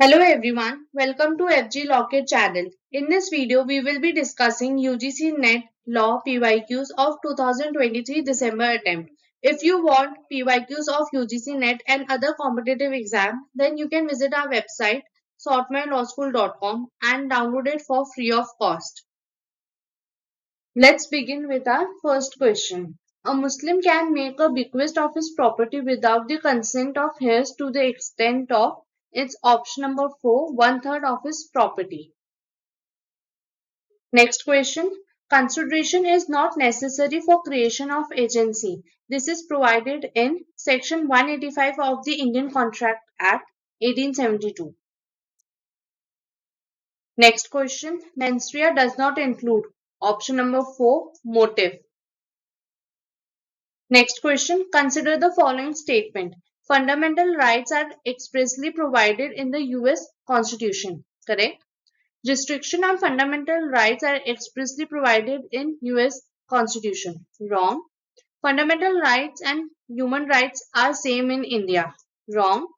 Hello everyone, welcome to FG Locket channel. In this video, we will be discussing UGC NET Law PYQs of 2023 December attempt. If you want PYQs of UGC NET and other competitive exam, then you can visit our website sortmylawschool.com and download it for free of cost. Let's begin with our first question. A Muslim can make a bequest of his property without the consent of heirs to the extent of its option number 4, one-third of his property. Next question. Consideration is not necessary for creation of agency. This is provided in Section 185 of the Indian Contract Act 1872. Next question. Mens rea does not include option number 4, motive. Next question. Consider the following statement. Fundamental rights are expressly provided in the US Constitution. Correct? Restriction on fundamental rights are expressly provided in US Constitution. Wrong. Fundamental rights and human rights are same in India. Wrong.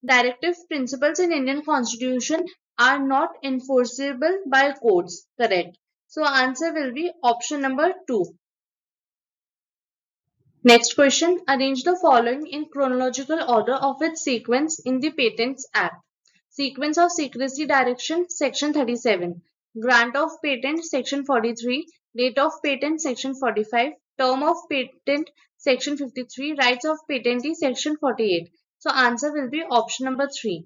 Directive principles in Indian Constitution are not enforceable by courts. Correct. So answer will be option number 2. Next question. Arrange the following in chronological order of its sequence in the Patents Act. Sequence of secrecy direction, section 37. Grant of patent, section 43. Date of patent, section 45. Term of patent, section 53. Rights of patentee, section 48. So answer will be option number 3.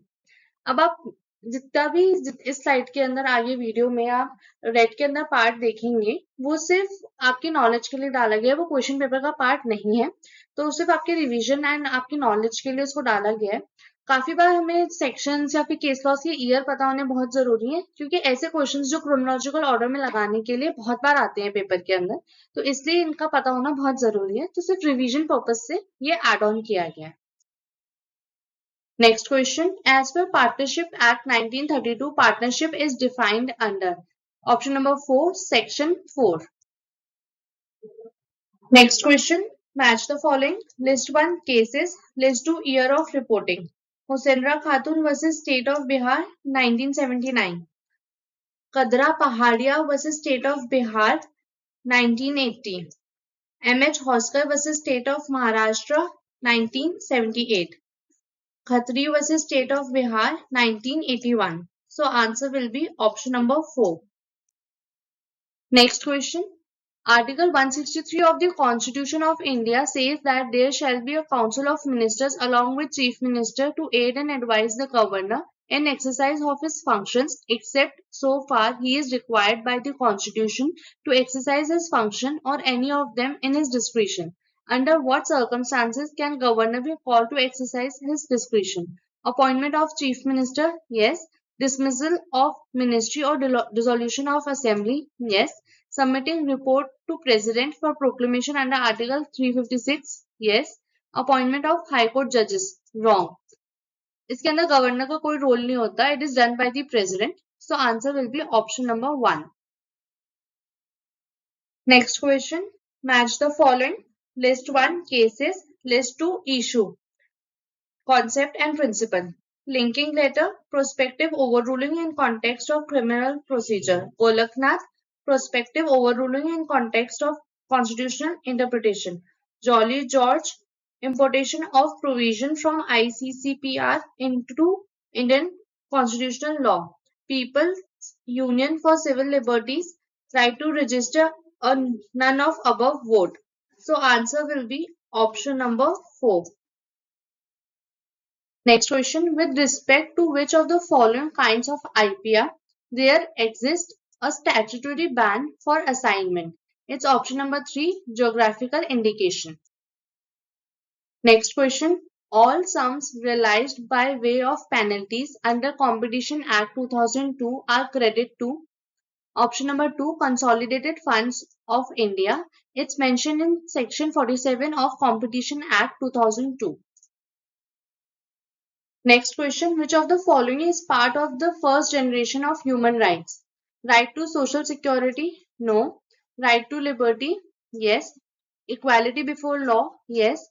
अब आप जितना भी इस slide के अंदर आगे video में आप रेड के अंदर पार्ट देखेंगे वो सिर्फ आपकी नॉलेज के लिए डाला गया है, वो क्वेश्चन पेपर का पार्ट नहीं है, तो सिर्फ आपके रिवीजन एंड आपकी नॉलेज के लिए उसको डाला गया है। काफी बार हमें सेक्शंस या फिर केस लॉस के ईयर पता होने बहुत जरूरी है, क्योंकि ऐसे क्वेश्चंस जो क्रोनोलॉजिकल ऑर्डर में लगाने के लिए बहुत बार आते हैं पेपर के अंदर, तो इसलिए इनका पता होना बहुत जरूरी है, तो सिर्फ रिवीजन पर्पज से ये एड ऑन किया गया है। Next question. As per Partnership Act 1932, partnership is defined under option number 4, section 4. Next question. Match the following. List 1 cases. List 2 year of reporting. Husainra Khatun versus State of Bihar 1979. Kadra Pahadia versus State of Bihar 1980. M.H. Hoskar versus State of Maharashtra 1978. Khatri versus State of Bihar 1981. So answer will be option number 4. Next question. Article 163 of the Constitution of India says that there shall be a council of ministers along with chief minister to aid and advise the governor in exercise of his functions, except so far he is required by the Constitution to exercise his function or any of them in his discretion. Under what circumstances can governor be called to exercise his discretion? Appointment of chief minister? Yes. Dismissal of ministry or dissolution of assembly? Yes. Submitting report to president for proclamation under article 356? Yes. Appointment of high court judges? Wrong. इसके अंदर governor का कोई role नहीं होता, it is done by the president. So answer will be option number 1. Next question. Match the following. List 1 cases, list 2 issue. Concept and principle. Linking letter, prospective overruling in context of criminal procedure. Golaknath, prospective overruling in context of constitutional interpretation. Jolly George, importation of provision from ICCPR into Indian constitutional law. People's Union for Civil Liberties, right to register a none of above vote. So answer will be option number 4. Next question. With respect to which of the following kinds of IPR there exists a statutory ban for assignment? It's option number 3, geographical indication. Next question. All sums realized by way of penalties under Competition Act 2002 are credited to option number 2, Consolidated Funds of India. It's mentioned in section 47 of Competition Act 2002. Next question. Which of the following is part of the first generation of human rights? Right to social security? No. Right to liberty? Yes. Equality before law? Yes.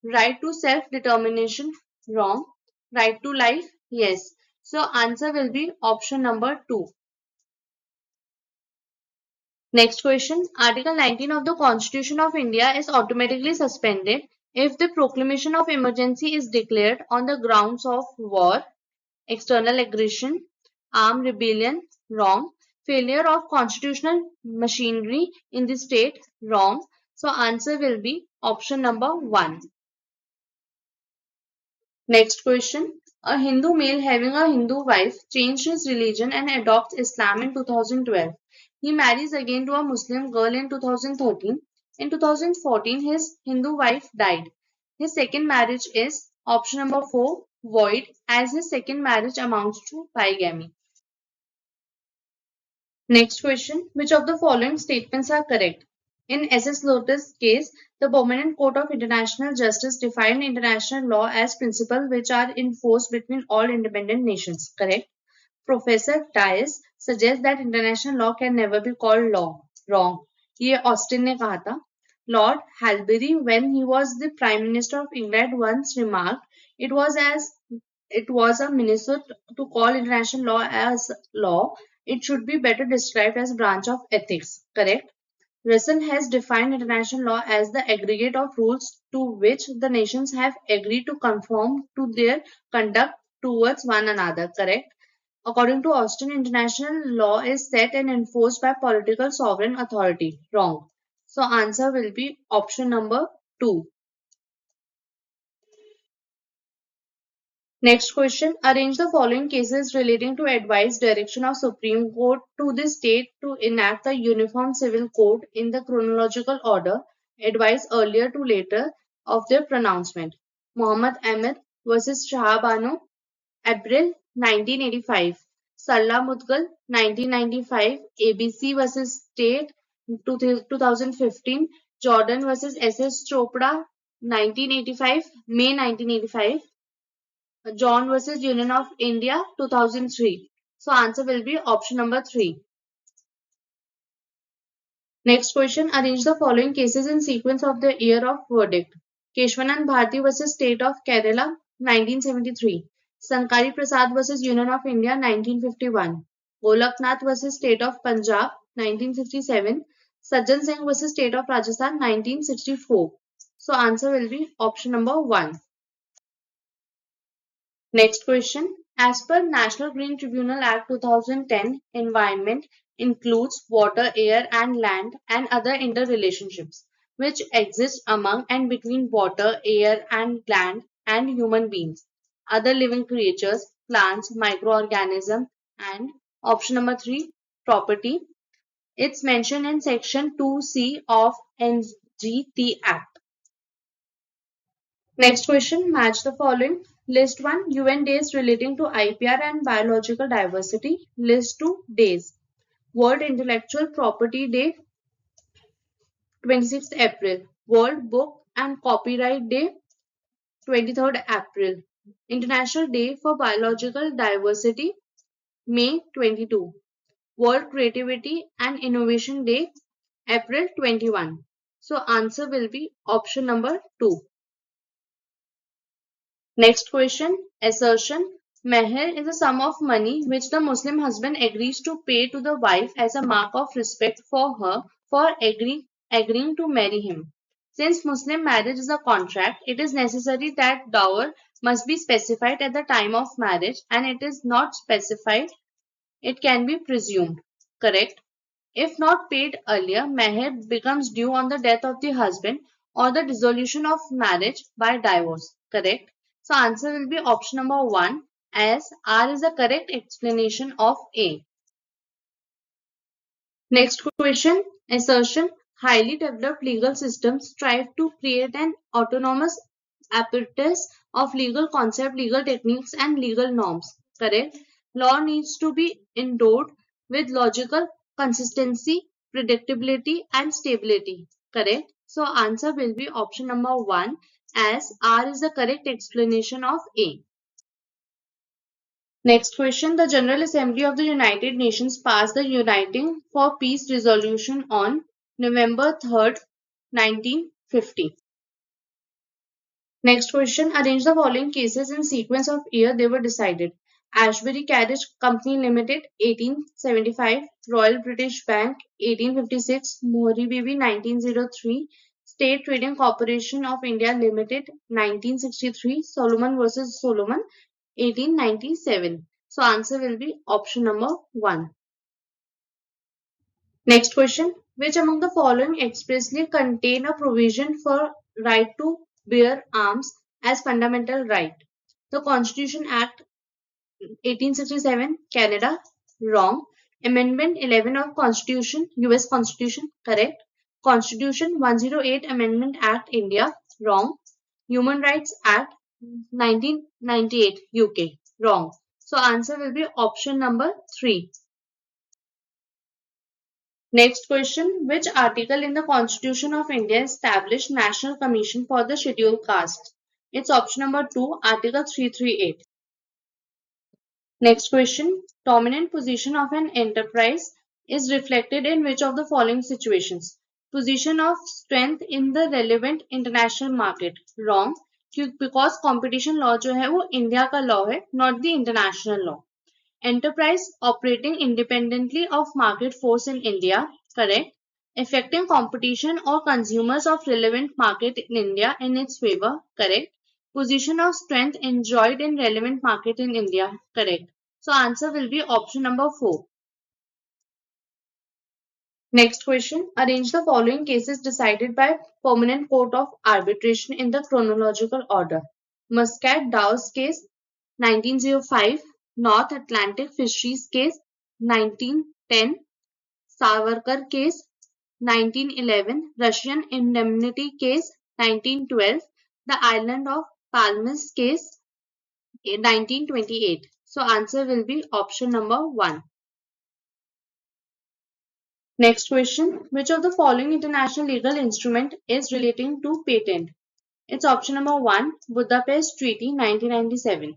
Right to self-determination? Wrong. Right to life? Yes. So answer will be option number 2. Next question. Article 19 of the Constitution of India is automatically suspended if the proclamation of emergency is declared on the grounds of war, external aggression, armed rebellion, wrong, failure of constitutional machinery in the state, wrong. So answer will be option number 1. Next question. A Hindu male having a Hindu wife changed his religion and adopts Islam in 2012. He marries again to a Muslim girl in 2013. In 2014, his Hindu wife died. His second marriage is option number 4, void, as his second marriage amounts to bigamy. Next question. Which of the following statements are correct? In SS Lotus case, the Permanent Court of International Justice defined international law as principles which are enforced between all independent nations. Correct. Professor Dias suggests that international law can never be called law. Wrong. ये Austin ने कहा था. Lord Halberry, when he was the Prime Minister of England, once remarked, it was a minutiae to call international law as law. It should be better described as branch of ethics. Correct. Russell has defined international law as the aggregate of rules to which the nations have agreed to conform to their conduct towards one another. Correct. According to Austin, international law is set and enforced by political sovereign authority. Wrong. So answer will be option number 2. Next question. Arrange the following cases relating to advice direction of Supreme Court to the state to enact the Uniform Civil Code in the chronological order, advice earlier to later of their pronouncement. Muhammad Ahmed versus Shah Bano, April 1985. Sarla Mudgal, 1995. ABC versus State, 2015. Jordan versus SS Chopra, 1985. May 1985. John versus Union of India, 2003. So answer will be option number 3. Next question. Arrange the following cases in sequence of the year of verdict. Keshwanand Bharti versus State of Kerala, 1973. Sankari Prasad versus Union of India, 1951. Golaknath versus State of Punjab, 1967. Sajjan Singh versus State of Rajasthan, 1964. So answer will be option number 1. Next question. As per National Green Tribunal Act 2010, environment includes water, air, and land and other interrelationships which exist among and between water, air, and land and human beings, other living creatures, plants, microorganisms, and option number 3, property. It's mentioned in section 2C of NGT Act. Next question, match the following. List 1, UN days relating to IPR and biological diversity. List 2, days. World Intellectual Property Day, 26th April. World Book and Copyright Day, 23rd April. International Day for Biological Diversity, May 22. World Creativity and Innovation Day, April 21. So answer will be option number 2. Next question, assertion. Meher is a sum of money which the Muslim husband agrees to pay to the wife as a mark of respect for her for agreeing to marry him. Since Muslim marriage is a contract, it is necessary that dower must be specified at the time of marriage, and it is not specified, it can be presumed. Correct? If not paid earlier, meher becomes due on the death of the husband or the dissolution of marriage by divorce. Correct? So answer will be option number 1, as R is the correct explanation of A. Next question, assertion. Highly developed legal systems strive to create an autonomous apparatus of legal concept, legal techniques, and legal norms. Correct? Law needs to be endowed with logical consistency, predictability, and stability. Correct? So answer will be option number 1, as R is the correct explanation of A. Next question. The General Assembly of the United Nations passed the Uniting for Peace Resolution on November 3rd, 1950. Next question. Arrange the following cases in sequence of year they were decided. Ashbury Carriage Company Limited 1875, Royal British Bank 1856, Mohri Bibi 1903, State Trading Corporation of India Limited 1963, Solomon versus Solomon 1897. So answer will be option number 1. Next question. Which among the following expressly contain a provision for right to bear arms as fundamental right? The Constitution Act 1867, Canada, wrong. Amendment 11 of Constitution, US Constitution, correct. Constitution 108 Amendment Act, India, wrong. Human Rights Act 1998, UK, wrong. So answer will be option number 3. Next question. Which article in the Constitution of India established National Commission for the Scheduled Caste? It's option number 2, Article 338. Next question. Dominant position of an enterprise is reflected in which of the following situations? Position of strength in the relevant international market. Wrong. Because competition law जो है वो India का law है, not the international law. Enterprise operating independently of market force in India. Correct. Affecting competition or consumers of relevant market in India in its favor. Correct. Position of strength enjoyed in relevant market in India. Correct. So answer will be option number 4. Next question. Arrange the following cases decided by Permanent Court of Arbitration in the chronological order. Muscat Dawes case 1905, North Atlantic Fisheries case 1910, Savarkar case 1911, Russian indemnity case 1912, the Island of Palmas case 1928. So answer will be option number 1. Next question. Which of the following international legal instrument is relating to patent? It's option number 1, Budapest Treaty 1997.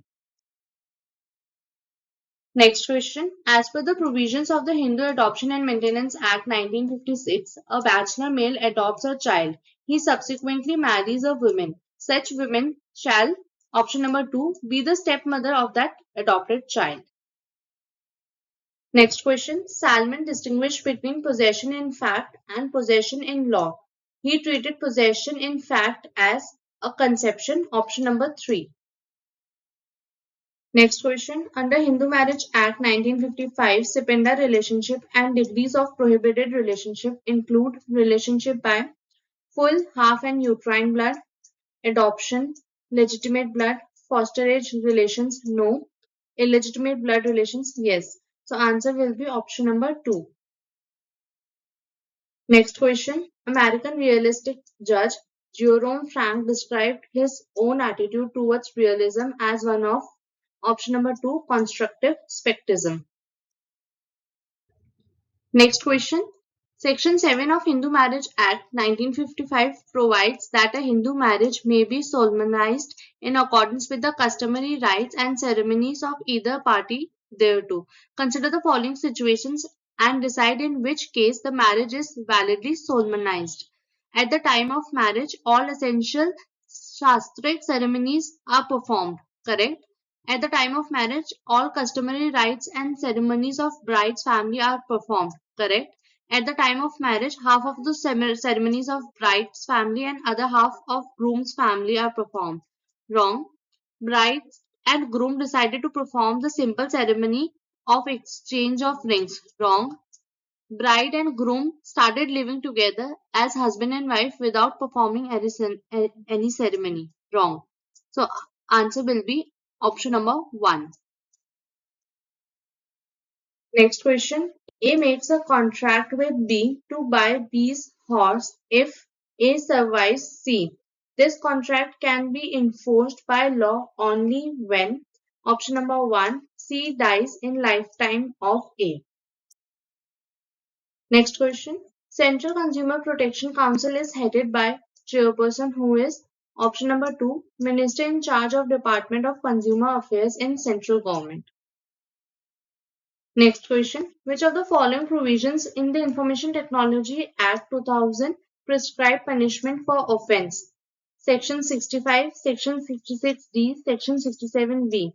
Next question. As per the provisions of the Hindu Adoption and Maintenance Act 1956, a bachelor male adopts a child. He subsequently marries a woman. Such woman shall, option number 2, be the stepmother of that adopted child. Next question. Salmon distinguished between possession in fact and possession in law. He treated possession in fact as a conception, option number 3. Next question. Under Hindu Marriage Act 1955, Sependa relationship and degrees of prohibited relationship include relationship by full, half and uterine blood, adoption, legitimate blood, fosterage relations, no, illegitimate blood relations, yes. So answer will be option number 2. Next question. American realistic judge Jerome Frank described his own attitude towards realism as one of, option number 2, constructive skepticism. Next question. Section 7 of Hindu Marriage Act 1955 provides that a Hindu marriage may be solemnized in accordance with the customary rites and ceremonies of either party thereto. Consider the following situations and decide in which case the marriage is validly solemnized. At the time of marriage, all essential shastric ceremonies are performed. Correct? At the time of marriage, all customary rites and ceremonies of bride's family are performed. Correct? At the time of marriage, half of the ceremonies of bride's family and other half of groom's family are performed. Wrong. Bride and groom decided to perform the simple ceremony of exchange of rings. Wrong. Bride and groom started living together as husband and wife without performing any ceremony. Wrong. So answer will be option number 1. Next question. A makes a contract with B to buy B's horse if A survives C. This contract can be enforced by law only when, option number 1, C dies in lifetime of A. Next question. Central Consumer Protection Council is headed by chairperson who is, option number 2, Minister in charge of Department of Consumer Affairs in central government. Next question. Which of the following provisions in the Information Technology Act 2000 prescribe punishment for offence? Section 65, Section 66D, Section 67B.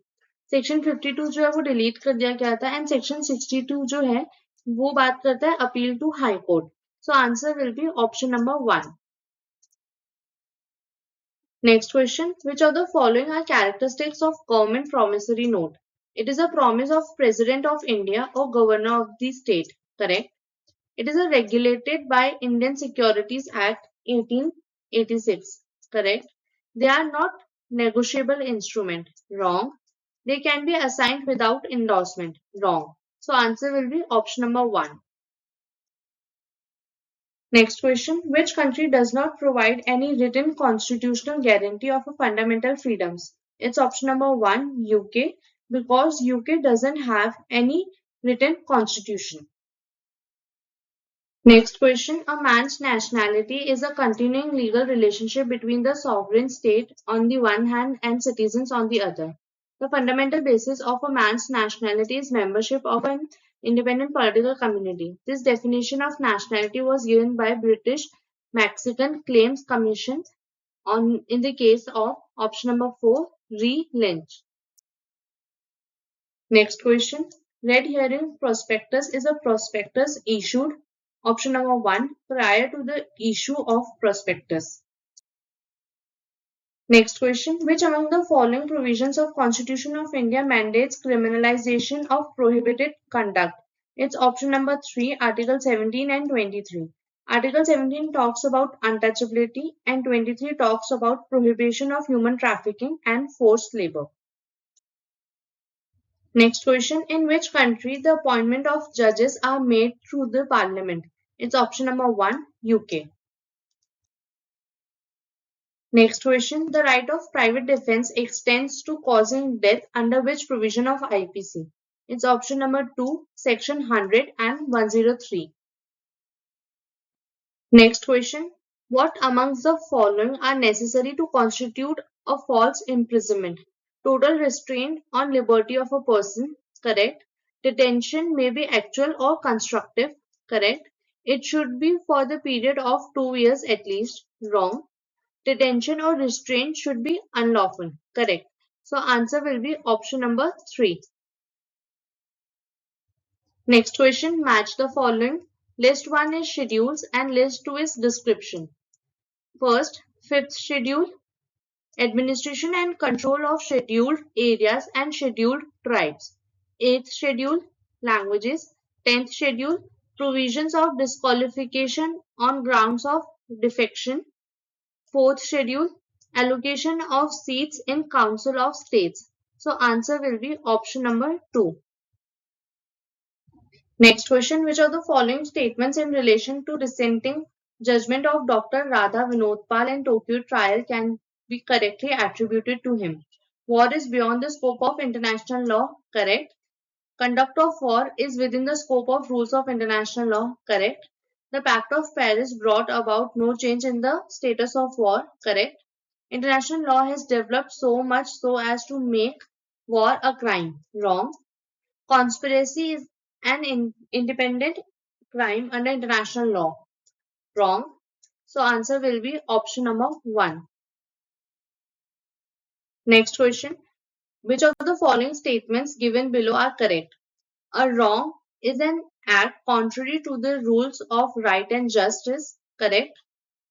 Section 52 जो है वो delete कर दिया गया था and section 62 जो है वो बात करता है appeal to high court. So answer will be option number 1. Next question. Which of the following are characteristics of government promissory note? It is a promise of President of India or Governor of the state. Correct. It is regulated by Indian Securities Act 1886. Correct. They are not negotiable instrument. Wrong. They can be assigned without endorsement. Wrong. So answer will be option number 1. Next question. Which country does not provide any written constitutional guarantee of fundamental freedoms? It's option number 1, UK, because UK doesn't have any written constitution. Next question. A man's nationality is a continuing legal relationship between the sovereign state on the one hand and citizens on the other. The fundamental basis of a man's nationality is membership of an independent political community. This definition of nationality was given by British Mexican Claims Commission in the case of option number 4, Re Lynch. Next question. Red herring prospectus is a prospectus issued option number 1 prior to the issue of prospectus. Next question. Which among the following provisions of Constitution of India mandates criminalization of prohibited conduct? It's option number 3, Article 17 and 23. Article 17 talks about untouchability and 23 talks about prohibition of human trafficking and forced labor. Next question. In which country the appointment of judges are made through the parliament? It's option number 1, UK. Next question. The right of private defense extends to causing death under which provision of IPC? It's option number 2, section 100 and 103. Next question. What amongst the following are necessary to constitute a false imprisonment? Total restraint on liberty of a person. Correct. Detention may be actual or constructive. Correct. It should be for the period of 2 years at least. Wrong. Detention or restraint should be unlawful. Correct. So answer will be option number 3. Next question. Match the following. List 1 is schedules and list 2 is description. First, 5th schedule, administration and control of scheduled areas and scheduled tribes. 8th schedule, languages. 10th schedule, provisions of disqualification on grounds of defection. 4th schedule, allocation of seats in Council of States. So answer will be option number 2. Next question. Which of the following statements in relation to dissenting judgment of Dr. Radha Vinodpal in Tokyo trial can be correctly attributed to him? War is beyond the scope of international law. Correct. Conduct of war is within the scope of rules of international law. Correct. The Pact of Paris brought about no change in the status of war. Correct. International law has developed so much so as to make war a crime. Wrong. Conspiracy is an independent crime under international law. Wrong. So answer will be option number 1. Next question. Which of the following statements given below are correct? A wrong is an act contrary to the rules of right and justice. Correct.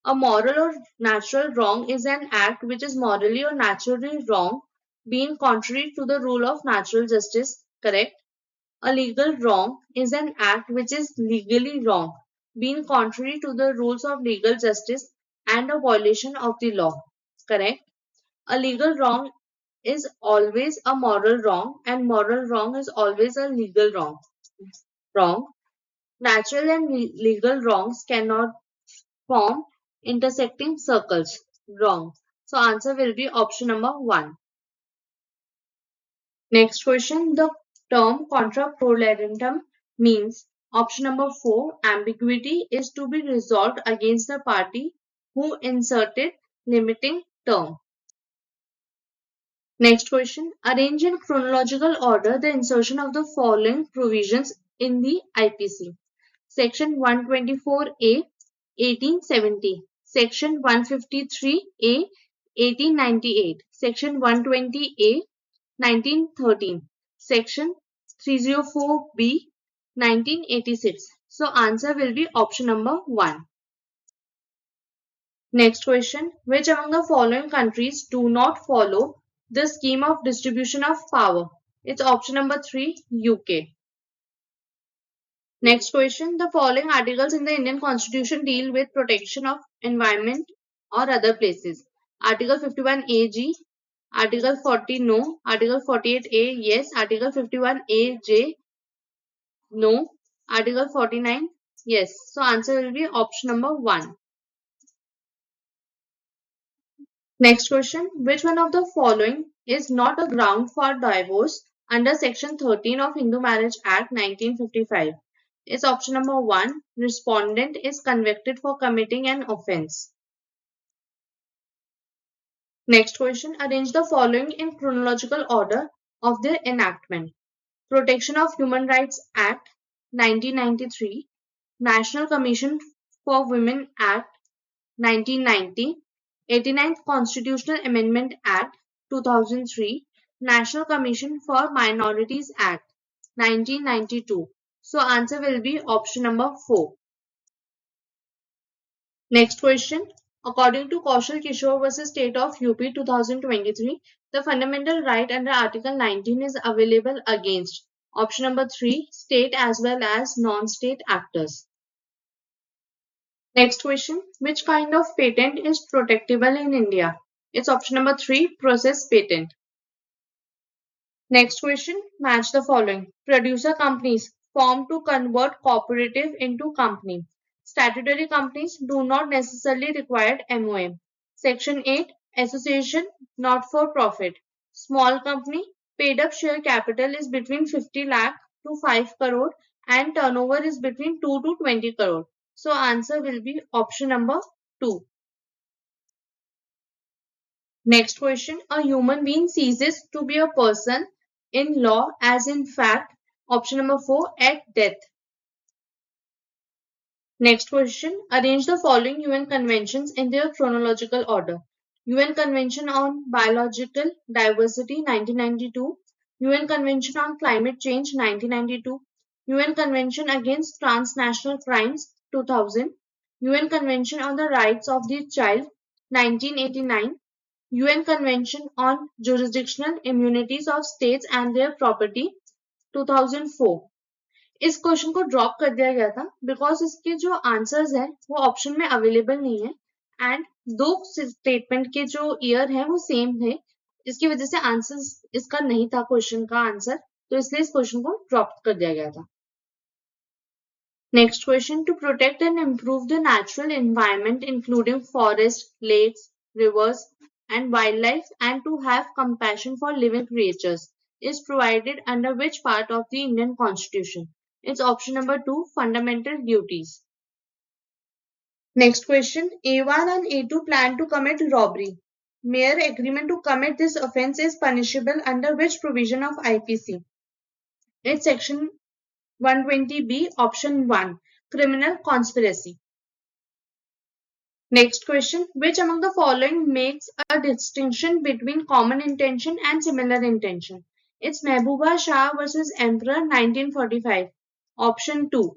A moral or natural wrong is an act which is morally or naturally wrong, being contrary to the rule of natural justice. Correct. A legal wrong is an act which is legally wrong, being contrary to the rules of legal justice and a violation of the law. Correct. A legal wrong is always a moral wrong and moral wrong is always a legal wrong. Wrong. Natural and legal wrongs cannot form intersecting circles. Wrong. So answer will be option number 1. Next question. The term contra prolerentum means option number 4. Ambiguity is to be resolved against the party who inserted limiting term. Next question. Arrange in chronological order the insertion of the following provisions in the IPC. Section 124A 1870. Section 153A 1898. Section 120A 1913. Section 304B, 1986. So answer will be option number 1. Next question. Which among the following countries do not follow the scheme of distribution of power? It's option number 3, UK. Next question. The following articles in the Indian Constitution deal with protection of environment or other places. Article 51AG, Article 40 no, Article 48A yes, Article 51AJ no, Article 49 yes. So answer will be option number 1. Next question. Which one of the following is not a ground for divorce under Section 13 of Hindu Marriage Act 1955? It's option number 1. Respondent is convicted for committing an offence. Next question. Arrange the following in chronological order of their enactment. Protection of Human Rights Act 1993, National Commission for Women Act 1990, 89th Constitutional Amendment Act 2003, National Commission for Minorities Act 1992. So answer will be option number 4. Next question. According to Kaushal Kishore versus State of UP 2023, the fundamental right under Article 19 is available against option number 3, state as well as non-state actors. Next question. Which kind of patent is protectable in India? It's option number 3, process patent. Next question. Match the following. Producer companies formed to convert cooperative into company. Statutory companies do not necessarily require MOM. Section 8. Association not for profit. Small company paid up share capital is between 50 lakh to 5 crore and turnover is between 2 to 20 crore. So answer will be option number 2. Next question. A human being ceases to be a person in law as in fact. Option number 4, at death. Next question. Arrange the following UN conventions in their chronological order. UN Convention on Biological Diversity 1992, UN Convention on Climate Change 1992, UN Convention Against Transnational Crimes 2000, UN Convention on the Rights of the Child 1989, UN Convention on Jurisdictional Immunities of States and Their Property 2004. इस question को drop कर दिया गया था because इसके जो answers हैं वो ऑप्शन में अवेलेबल नहीं है एंड दो स्टेटमेंट के जो ईयर है वो सेम थे इसकी वजह से आंसर्स इसका नहीं था क्वेश्चन का आंसर तो इसलिए इस क्वेश्चन को ड्रॉप कर दिया गया था next question to protect and improve the natural environment including forest lakes rivers and wildlife and to have compassion for living creatures is provided under which part of the Indian Constitution? It's option number 2, fundamental duties. Next question. A1 and A2 plan to commit robbery. Mere agreement to commit this offence is punishable under which provision of IPC? It's section 120B, option 1, criminal conspiracy. Next question. Which among the following makes a distinction between common intention and similar intention? It's Mehbooba Shah versus Emperor 1945. Option 2.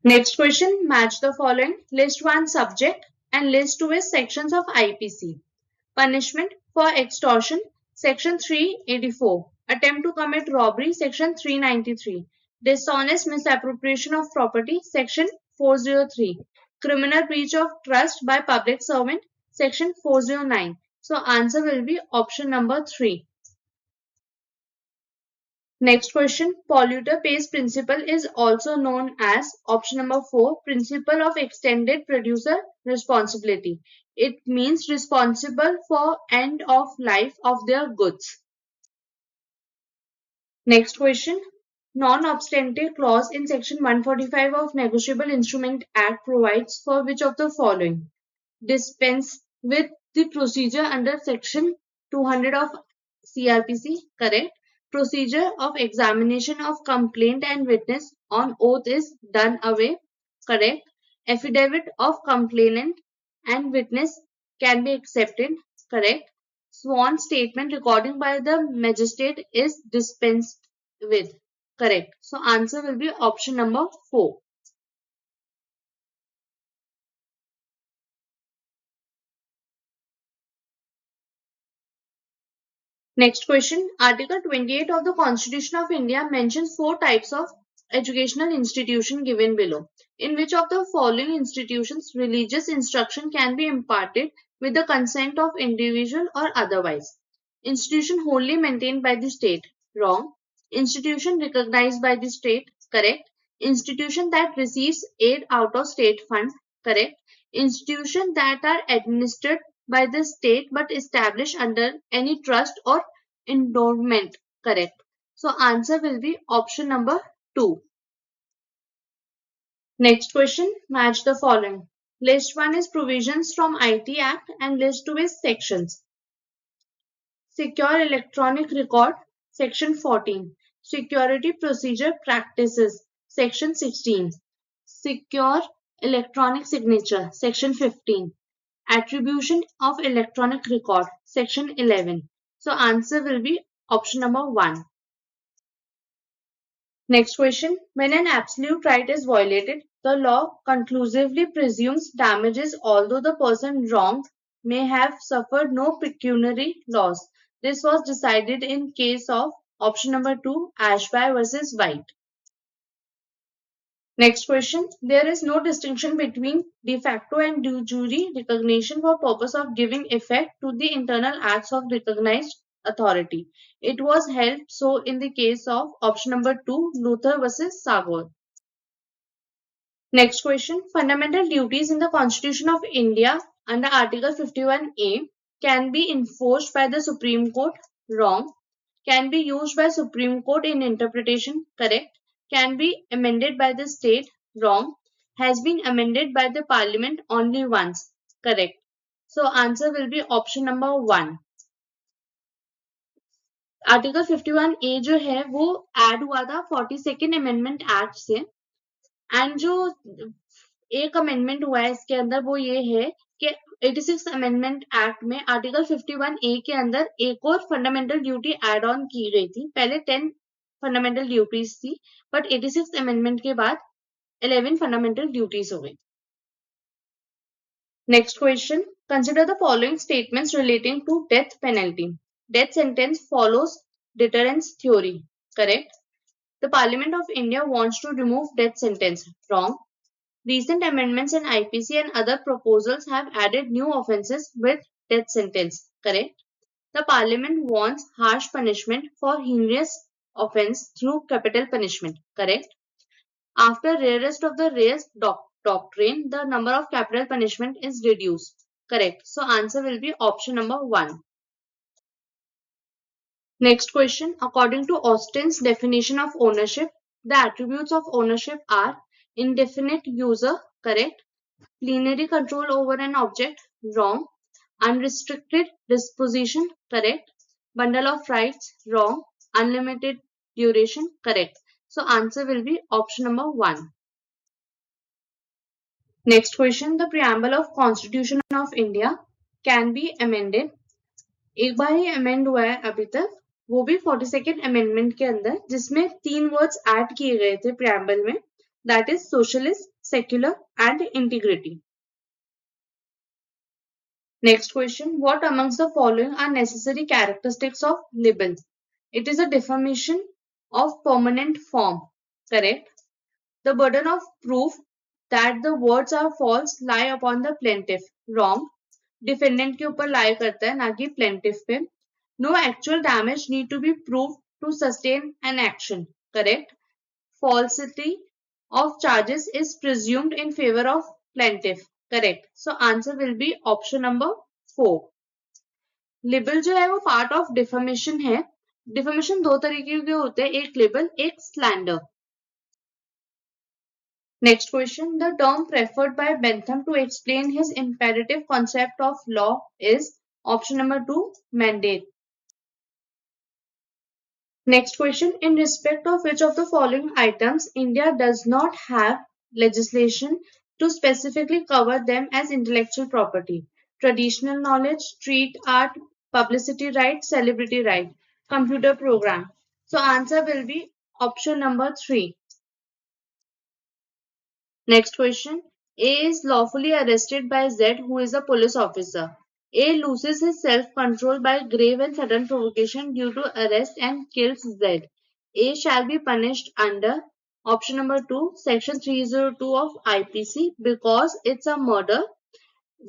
Next question. Match the following. List 1 subject and list 2 is sections of IPC. Punishment for extortion, section 384. Attempt to commit robbery, section 393. Dishonest misappropriation of property, section 403. Criminal breach of trust by public servant, section 409. So answer will be option number 3. Next question. Polluter pays principle is also known as option number 4, principle of extended producer responsibility. It means responsible for end of life of their goods. Next question. Non-obstante clause in section 145 of Negotiable Instrument Act provides for which of the following? Dispense with the procedure under section 200 of CRPC, correct. Procedure of examination of complaint and witness on oath is done away, correct. Affidavit of complainant and witness can be accepted, correct. sworn statement recording by the magistrate is dispensed with. Correct. So answer will be option number 4. Next question. Article 28 of the Constitution of India mentions 4 types of educational institution given below. In which of the following institutions religious instruction can be imparted with the consent of individual or otherwise? Institution wholly maintained by the state. Wrong. Institution recognized by the state. Correct. Institution that receives aid out of state fund. Correct. Institution that are administered by the state but established under any trust or endowment. Correct. So answer will be option number 2. Next question, match the following. List 1 is provisions from IT Act and list 2 is sections. Secure electronic record, section 14. Security procedure practices, section 16. Secure electronic signature, section 15. Attribution of electronic record, section 11. So answer will be option number 1. Next question. When an absolute right is violated, the law conclusively presumes damages although the person wronged may have suffered no pecuniary loss. This was decided in case of option number 2, Ashby versus White. Next question. There is no distinction between de facto and de jure recognition for purpose of giving effect to the internal acts of recognized authority. It was held so in the case of option number 2, Luther versus Sagor. Next question. Fundamental duties in the Constitution of India under Article 51A can be enforced by the Supreme Court. Wrong. Can be used by Supreme Court in interpretation. Correct. Can be amended by the state. Wrong. Has been amended by the Parliament only once. Correct. So answer will be option number 1. Article 51A जो है वो add हुआ था 42nd amendment act से and जो एक amendment हुआ है इसके अंदर वो ये है कि 86 अमेंडमेंट एक्ट में आर्टिकल 51A के अंदर एक और फंडामेंटल ड्यूटी ऐड ऑन की गई थी. पहले 10 फंडामेंटल ड्यूटीज थी बट 86 अमेंडमेंट के बाद 11 फंडामेंटल ड्यूटीज हो गई. Next question. Consider the following statements relating to death penalty. Death sentence follows deterrence theory. Correct. The Parliament of India wants to remove death sentence. Wrong. Recent amendments in IPC and other proposals have added new offences with death sentence. Correct. The Parliament wants harsh punishment for heinous offence through capital punishment. Correct. After rarest of the rarest doctrine, the number of capital punishment is reduced. Correct. So answer will be option number 1. Next question. According to Austin's definition of ownership, the attributes of ownership are indefinite user, correct, plenary control over an object, wrong, unrestricted disposition, correct, bundle of rights, wrong, unlimited duration, correct. So answer will be option number 1. Next question. The preamble of Constitution of India can be amended. एक बार ही amend हुआ है अभी तक, वो भी 42nd amendment के अंदर, जिसमें 3 वर्ड्स ऐड किए गए थे प्रियम्बल में, that is socialist, secular and integrity. Next question. What amongst the following are necessary characteristics of libel? It is a defamation of permanent form. Correct. The burden of proof that the words are false lie upon the plaintiff. Wrong. Defendant के ऊपर लाई करता है ना कि plaintiff पे. No actual damage need to be proved to sustain an action. Correct. Falsity of charges is presumed in favor of plaintiff. Correct. So answer will be option number 4. Libel जो है वो part of defamation है. Defamation 2 तरीके के होते हैं, एक libel, एक slander. Next question. The term preferred by Bentham to explain his imperative concept of law is option number 2, mandate. Next question. In respect of which of the following items India does not have legislation to specifically cover them as intellectual property? Traditional knowledge, street art, publicity right, celebrity right, computer program. So answer will be option number 3. Next question. A is lawfully arrested by Z, who is a police officer. A loses his self-control by grave and sudden provocation due to arrest and kills Z. A shall be punished under option number 2, section 302 of IPC because it's a murder.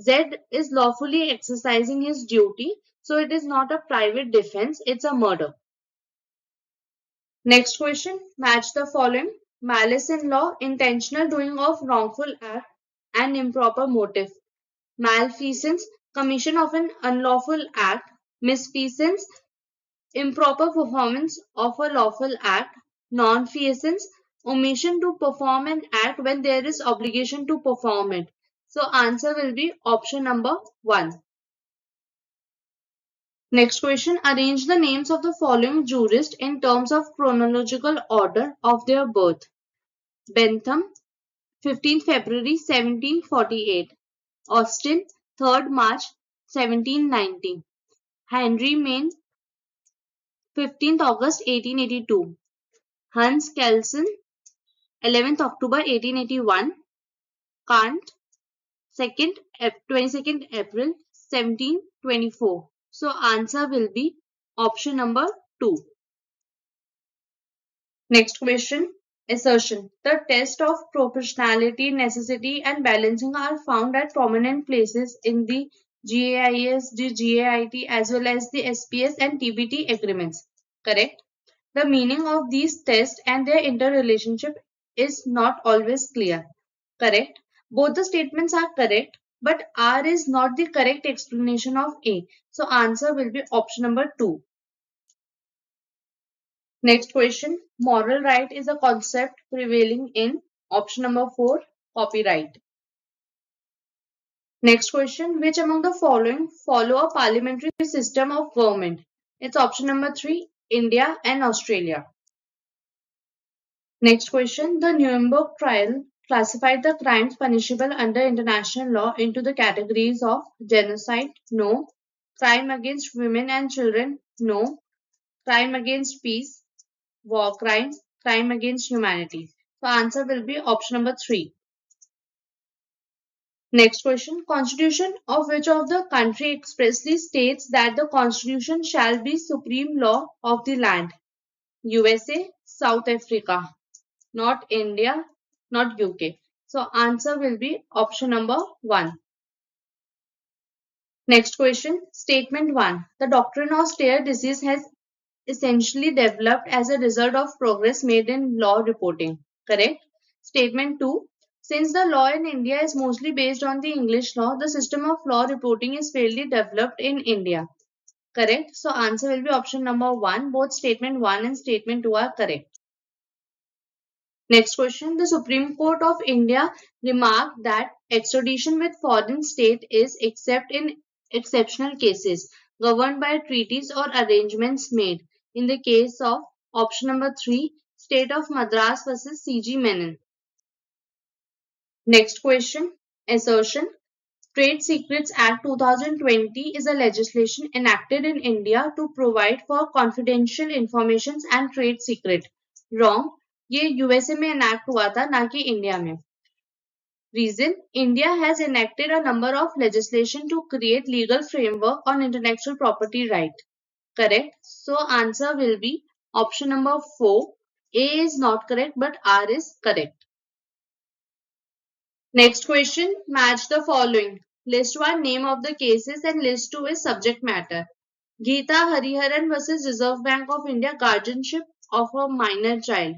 Z is lawfully exercising his duty, so it is not a private defense, it's a murder. Next question, match the following. Malice in law, intentional doing of wrongful act and improper motive. Malfeasance, commission of an unlawful act. Misfeasance, improper performance of a lawful act. Nonfeasance, omission to perform an act when there is obligation to perform it. So answer will be option number 1. Next question. Arrange the names of the following jurists in terms of chronological order of their birth. Bentham, 15th February 1748. Austin, 3rd March 1790. Henry Maine, 15th August 1882. Hans Kelsen, 11th October 1881. Kant, 22nd April 1724. So answer will be option number 2. Next question. Assertion. The test of proportionality, necessity and balancing are found at prominent places in the GAIS, the GAIT as well as the SPS and TBT agreements. Correct? The meaning of these tests and their interrelationship is not always clear. Correct? Both the statements are correct, but R is not the correct explanation of A. So answer will be option number 2. Next question. Moral right is a concept prevailing in option number 4, copyright. Next question. Which among the following follow a parliamentary system of government? It's option number 3, India and Australia. Next question. The Nuremberg trial classified the crimes punishable under international law into the categories of genocide, no. Crime against women and children, no. Crime against peace, war crimes, crime against humanity. So answer will be option number 3. Next question. Constitution of which of the country expressly states that the constitution shall be supreme law of the land? USA, South Africa, not India, not UK. So answer will be option number 1. Next question. Statement 1. The doctrine of stare decisis has essentially developed as a result of progress made in law reporting. Correct? Statement 2. Since the law in India is mostly based on the English law, the system of law reporting is fairly developed in India. Correct? So answer will be option number 1. Both statement 1 and statement 2 are correct. Next question. The Supreme Court of India remarked that extradition with foreign state is except in exceptional cases governed by treaties or arrangements made in the case of option number 3, State of Madras versus C.G. Menon. Next question. Assertion. Trade Secrets Act 2020 is a legislation enacted in India to provide for confidential information and trade secret. Wrong. ये USA में enact हुआ था ना कि India में. Reason. India has enacted a number of legislation to create legal framework on intellectual property right. Correct. So answer will be option number 4. A is not correct but R is correct. Next question. Match the following. List 1 name of the cases and list 2 is subject matter. Geeta Hariharan versus Reserve Bank of India, guardianship of a minor child.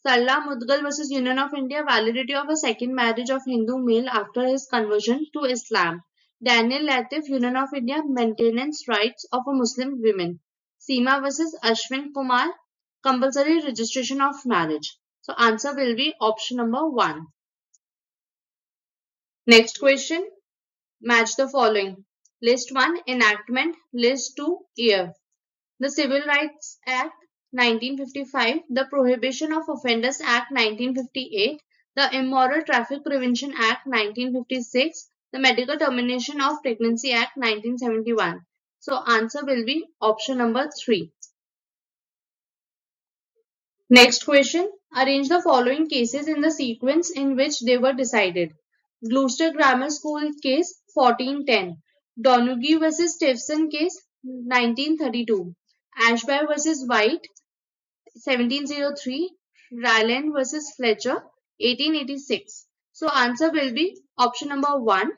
Sarla Mudgal versus Union of India, validity of a second marriage of Hindu male after his conversion to Islam. Daniel Latif, Union of India, maintenance rights of a Muslim women. Seema versus Ashwin Kumar, compulsory registration of marriage. So answer will be option number 1. Next question. Match the following. List 1 enactment, list 2 year. The Civil Rights Act 1955, the Prohibition of Offenders Act 1958, the Immoral Traffic Prevention Act 1956, the Medical Termination of Pregnancy Act 1971. So answer will be option number 3. Next question. Arrange the following cases in the sequence in which they were decided. Gloucester Grammar School case 1410. Donoghue vs. Stephenson case 1932. Ashby vs. White 1703. Ryland vs. Fletcher 1886. So answer will be option number 1.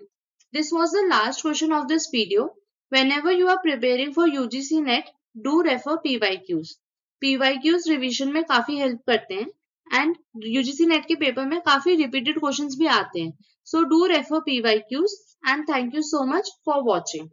This was the last question of this video. Whenever you are preparing for UGC NET, do refer PYQs. PYQs revision में काफी help करते हैं and UGC net के paper में काफी repeated questions भी आते हैं. So do refer PYQs and thank you so much for watching.